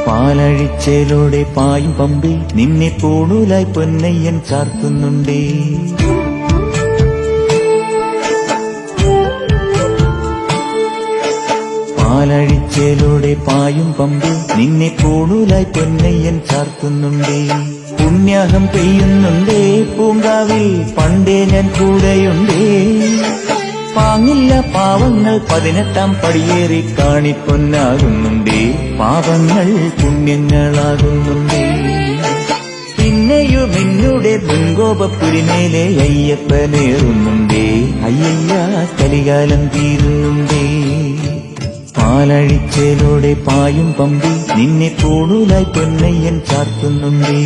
പാലഴിച്ചേലോടെ പായും പമ്പി നിന്നെ പൂണൂലായി പൊന്നയ്യൻ ചാർത്തുന്നുണ്ടേ. പാലഴിച്ചേലോടെ പായും പമ്പി നിന്നെ പൂണൂലായി പൊന്നയ്യൻ ചാർത്തുന്നുണ്ടേ. പുണ്യാഹം പെയ്യുന്നുണ്ടേ പൂങ്കാവിൽ പണ്ടേ ഞാൻ കൂടെയുണ്ടേ. പാങ്ങില്ല പാവങ്ങൾ 18-ാം പടിയേറി കാണിപ്പൊന്നാകുന്നുണ്ടേ. പാപങ്ങൾ പുണ്യങ്ങളാകുന്നുണ്ടേ. പിന്നെയും എന്നുടെ മുൻകോപപ്പുരിമേലെ അയ്യപ്പനേറുന്നുണ്ടേ. അയ്യയ്യ കലികാലം തീരുന്നുണ്ടേ. പാലഴിച്ചേലോടെ പായും പമ്പി നിന്നെ പൂണൂലായി പൊന്നയ്യൻ ചാർത്തുന്നുണ്ടേ.